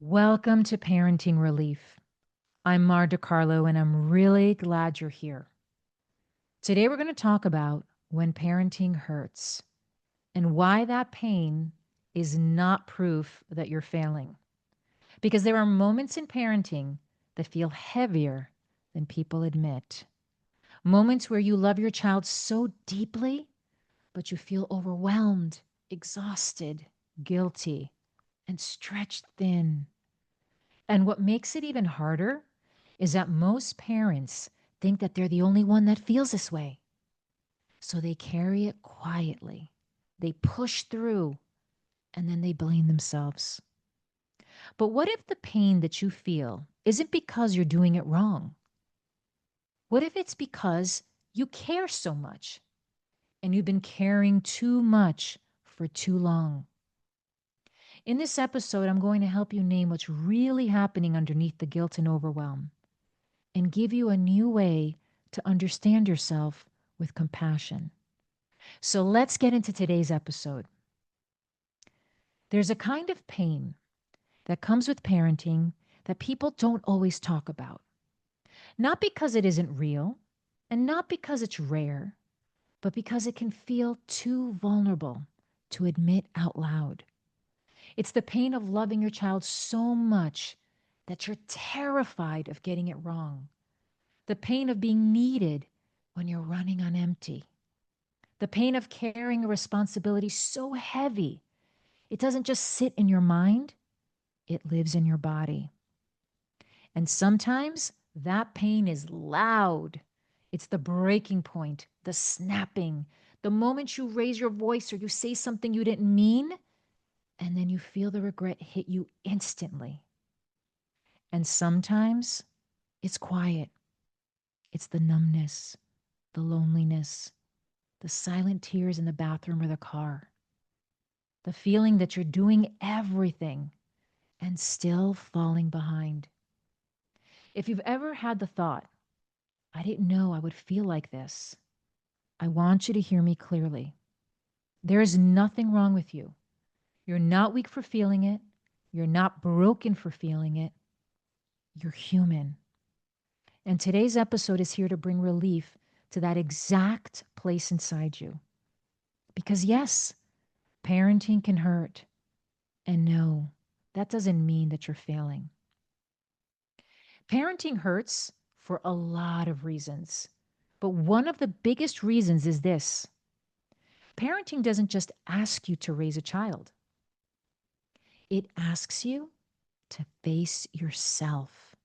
Welcome to Parenting Relief. I'm Mar De Carlo, and I'm really glad you're here. Today, we're going to talk about when parenting hurts and why that pain is not proof that you're failing. Because there are moments in parenting that feel heavier than people admit. Moments where you love your child so deeply, but you feel overwhelmed, exhausted, guilty, and stretched thin. And what makes it even harder is that most parents think that they're the only one that feels this way. So they carry it quietly, they push through, and then they blame themselves. But what if the pain that you feel isn't because you're doing it wrong? What if it's because you care so much and you've been caring too much for too long? In this episode, I'm going to help you name what's really happening underneath the guilt and overwhelm, and give you a new way to understand yourself with compassion. So let's get into today's episode. There's a kind of pain that comes with parenting that people don't always talk about. Not because it isn't real and not because it's rare, but because it can feel too vulnerable to admit out loud. It's the pain of loving your child so much that you're terrified of getting it wrong. The pain of being needed when you're running on empty. The pain of carrying a responsibility so heavy, it doesn't just sit in your mind, it lives in your body. And sometimes that pain is loud. It's the breaking point, the snapping, the moment you raise your voice or you say something you didn't mean, and then you feel the regret hit you instantly. And sometimes it's quiet. It's the numbness, the loneliness, the silent tears in the bathroom or the car, the feeling that you're doing everything and still falling behind. If you've ever had the thought, I didn't know I would feel like this, I want you to hear me clearly. There is nothing wrong with you. You're not weak for feeling it. You're not broken for feeling it. You're human. And today's episode is here to bring relief to that exact place inside you. Because yes, parenting can hurt. And no, that doesn't mean that you're failing. Parenting hurts for a lot of reasons. But one of the biggest reasons is this: parenting doesn't just ask you to raise a child, it asks you to face yourself.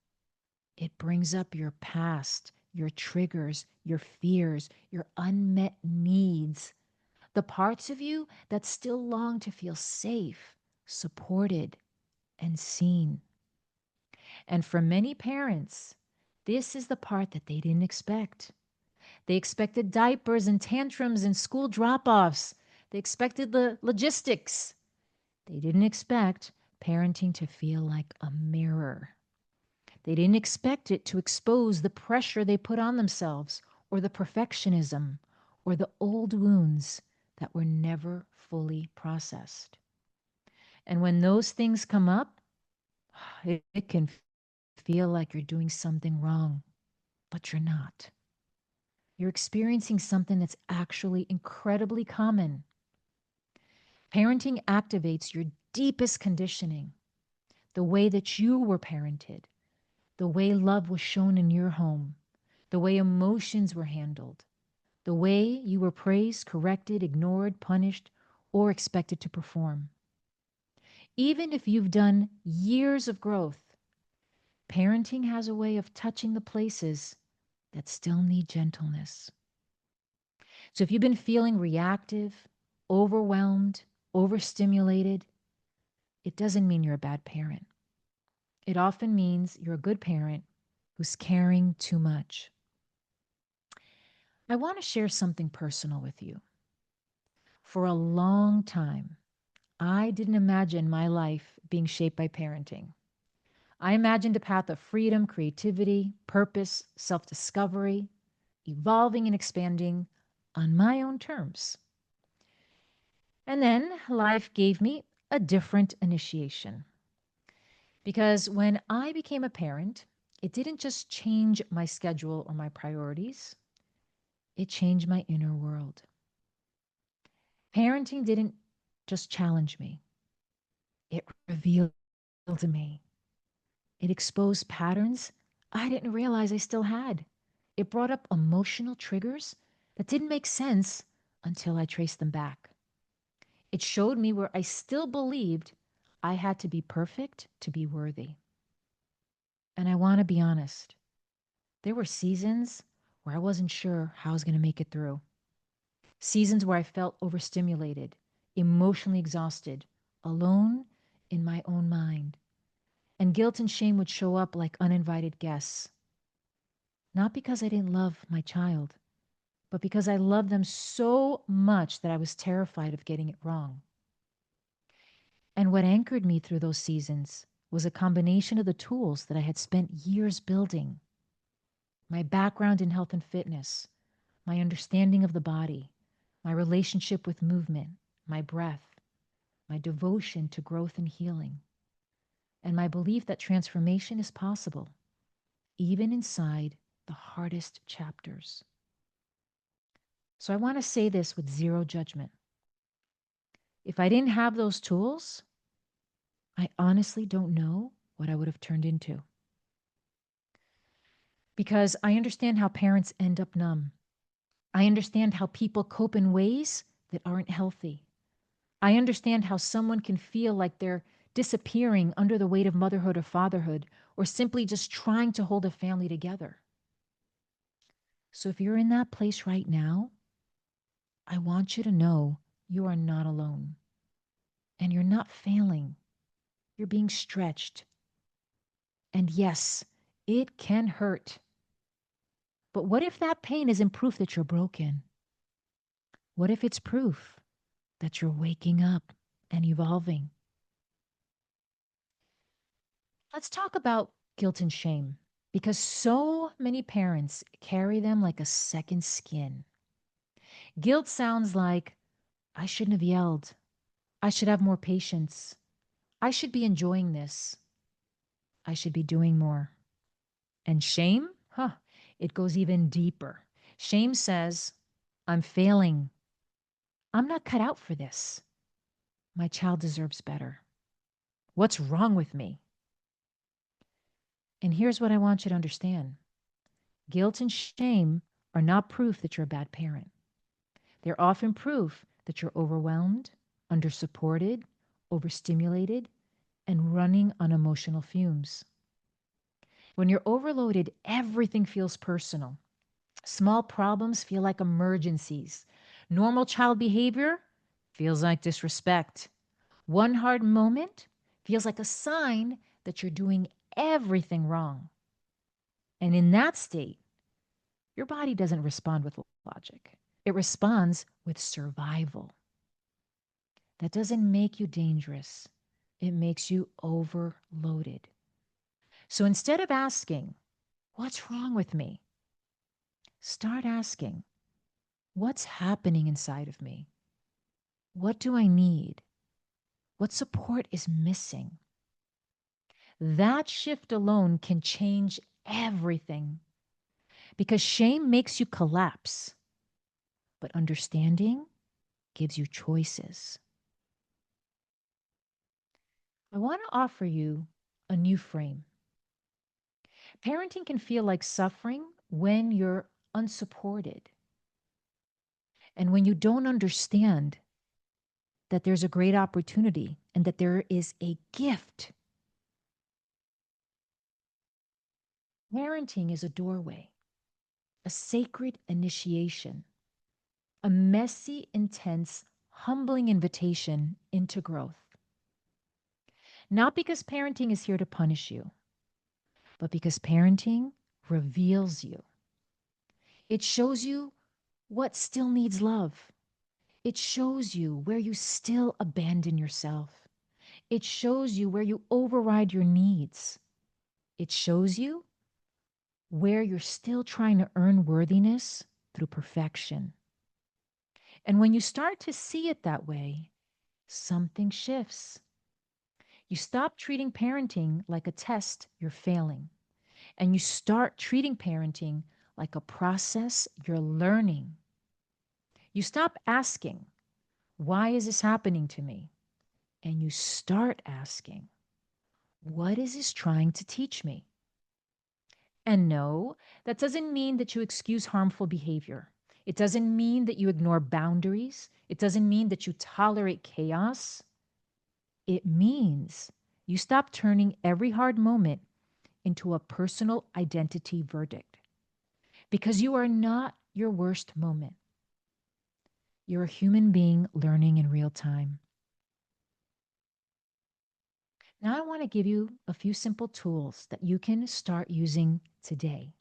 It brings up your past, your triggers, your fears, your unmet needs, the parts of you that still long to feel safe, supported, and seen. And for many parents, this is the part that they didn't expect. They expected diapers and tantrums and school drop offs. They expected the logistics. They didn't expect parenting to feel like a mirror. They didn't expect it to expose the pressure they put on themselves, or the perfectionism, or the old wounds that were never fully processed. And when those things come up, it can feel like you're doing something wrong, but you're not. You're experiencing something that's actually incredibly common. Parenting activates your deepest conditioning, the way that you were parented, the way love was shown in your home, the way emotions were handled, the way you were praised, corrected, ignored, punished, or expected to perform. Even if you've done years of growth, parenting has a way of touching the places that still need gentleness. So if you've been feeling reactive, overwhelmed, overstimulated, it doesn't mean you're a bad parent. It often means you're a good parent who's caring too much. I want to share something personal with you. For a long time, I didn't imagine my life being shaped by parenting. I imagined a path of freedom, creativity, purpose, self discovery, evolving and expanding on my own terms. And then life gave me a different initiation. Because when I became a parent, it didn't just change my schedule or my priorities, it changed my inner world. Parenting didn't just challenge me, it revealed me. It exposed patterns I didn't realize I still had. It brought up emotional triggers that didn't make sense until I traced them back. It showed me where I still believed I had to be perfect to be worthy. And I want to be honest, there were seasons where I wasn't sure how I was going to make it through. Seasons where I felt overstimulated, emotionally exhausted, alone in my own mind. And guilt and shame would show up like uninvited guests. Not because I didn't love my child, but because I loved them so much that I was terrified of getting it wrong. And what anchored me through those seasons was a combination of the tools that I had spent years building: my background in health and fitness, my understanding of the body, my relationship with movement, my breath, my devotion to growth and healing, and my belief that transformation is possible, even inside the hardest chapters. So I want to say this with zero judgment. If I didn't have those tools, I honestly don't know what I would have turned into. Because I understand how parents end up numb. I understand how people cope in ways that aren't healthy. I understand how someone can feel like they're disappearing under the weight of motherhood or fatherhood, or simply just trying to hold a family together. So if you're in that place right now, I want you to know you are not alone and you're not failing. You're being stretched. And yes, it can hurt. But what if that pain isn't proof that you're broken? What if it's proof that you're waking up and evolving? Let's talk about guilt and shame, because so many parents carry them like a second skin. Guilt sounds like, I shouldn't have yelled. I should have more patience. I should be enjoying this. I should be doing more. And shame? It goes even deeper. Shame says, I'm failing. I'm not cut out for this. My child deserves better. What's wrong with me? And here's what I want you to understand: guilt and shame are not proof that you're a bad parent. They're often proof that you're overwhelmed, undersupported, overstimulated, and running on emotional fumes. When you're overloaded, everything feels personal. Small problems feel like emergencies. Normal child behavior feels like disrespect. One hard moment feels like a sign that you're doing everything wrong. And in that state, your body doesn't respond with logic, it responds with survival. That doesn't make you dangerous, it makes you overloaded. So instead of asking, what's wrong with me? Start asking, what's happening inside of me? What do I need? What support is missing? That shift alone can change everything, because shame makes you collapse, but understanding gives you choices. I want to offer you a new frame. Parenting can feel like suffering when you're unsupported and when you don't understand that there's a great opportunity and that there is a gift. Parenting is a doorway, a sacred initiation, a messy, intense, humbling invitation into growth. Not because parenting is here to punish you, but because parenting reveals you. It shows you what still needs love. It shows you where you still abandon yourself. It shows you where you override your needs. It shows you where you're still trying to earn worthiness through perfection. And when you start to see it that way, something shifts. You stop treating parenting like a test you're failing, and you start treating parenting like a process you're learning. You stop asking, why is this happening to me? And you start asking, what is this trying to teach me? And no, that doesn't mean that you excuse harmful behavior. It doesn't mean that you ignore boundaries. It doesn't mean that you tolerate chaos. It means you stop turning every hard moment into a personal identity verdict because you are not your worst moment. You're a human being learning in real time. Now, I want to give you a few simple tools that you can start using today.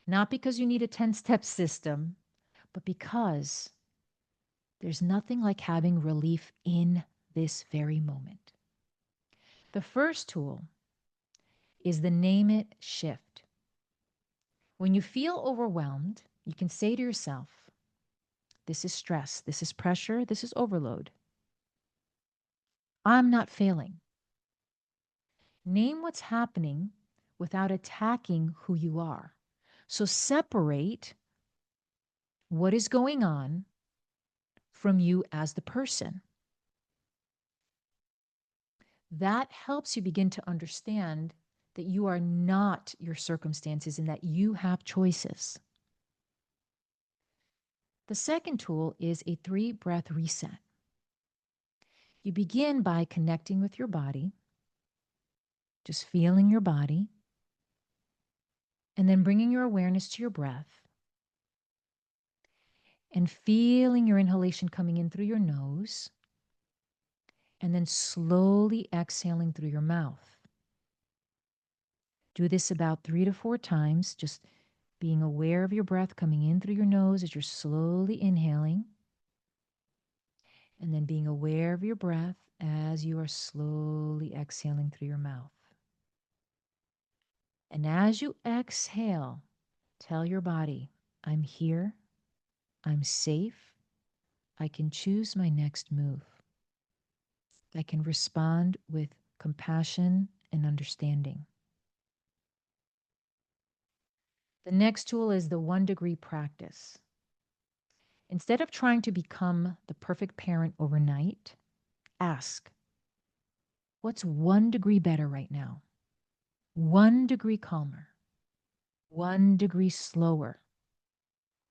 Not because you need a 10-step system, but because there's nothing like having relief in this very moment. The first tool is the name it shift. When you feel overwhelmed, you can say to yourself, this is stress, this is pressure, this is overload. I'm not failing. Name what's happening without attacking who you are. So separate what is going on from you as the person. That helps you begin to understand that you are not your circumstances and that you have choices. The second tool is a 3-breath reset. You begin by connecting with your body, just feeling your body, and then bringing your awareness to your breath and feeling your inhalation coming in through your nose and then slowly exhaling through your mouth. Do this about 3 to 4 times, just being aware of your breath coming in through your nose as you're slowly inhaling, and then being aware of your breath as you are slowly exhaling through your mouth. And as you exhale, tell your body, I'm here, I'm safe, I can choose my next move. I can respond with compassion and understanding. The next tool is the 1-degree practice. Instead of trying to become the perfect parent overnight, ask, what's 1 degree better right now? 1 degree calmer, 1 degree slower,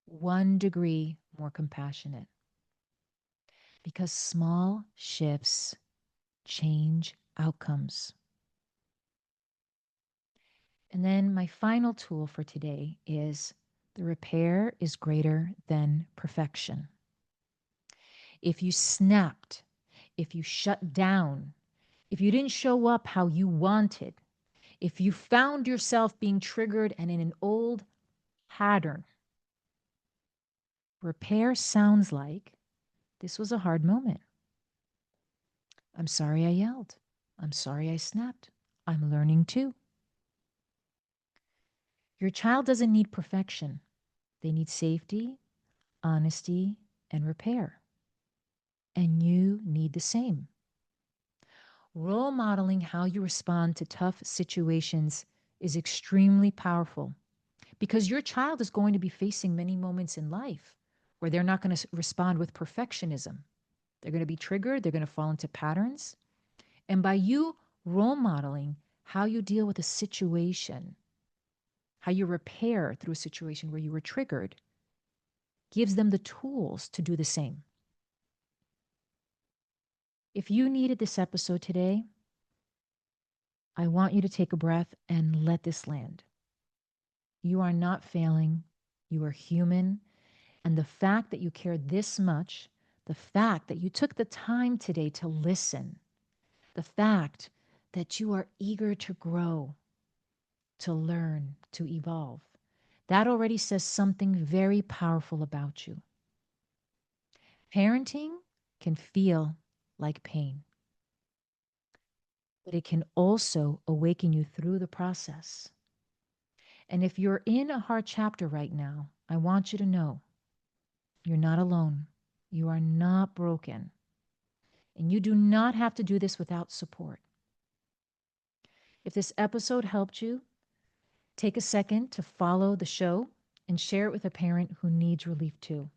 1 degree more compassionate. Because small shifts change outcomes. And then my final tool for today is the repair is greater than perfection. If you snapped, if you shut down, if you didn't show up how you wanted, if you found yourself being triggered and in an old pattern, repair sounds like this was a hard moment. I'm sorry I yelled. I'm sorry I snapped. I'm learning too. Your child doesn't need perfection. They need safety, honesty, and repair. And you need the same. Role modeling how you respond to tough situations is extremely powerful because your child is going to be facing many moments in life where they're not going to respond with perfectionism. They're going to be triggered, they're going to fall into patterns. And by you role modeling how you deal with a situation, how you repair through a situation where you were triggered, gives them the tools to do the same. If you needed this episode today, I want you to take a breath and let this land. You are not failing. You are human. And the fact that you care this much, the fact that you took the time today to listen, the fact that you are eager to grow, to learn, to evolve, that already says something very powerful about you. Parenting can feel like pain, but it can also awaken you through the process. And if you're in a hard chapter right now, I want you to know you're not alone. You are not broken. And you do not have to do this without support. If this episode helped you, take a second to follow the show and share it with a parent who needs relief too.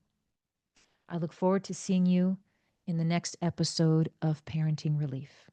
I look forward to seeing you in the next episode of Parenting Relief.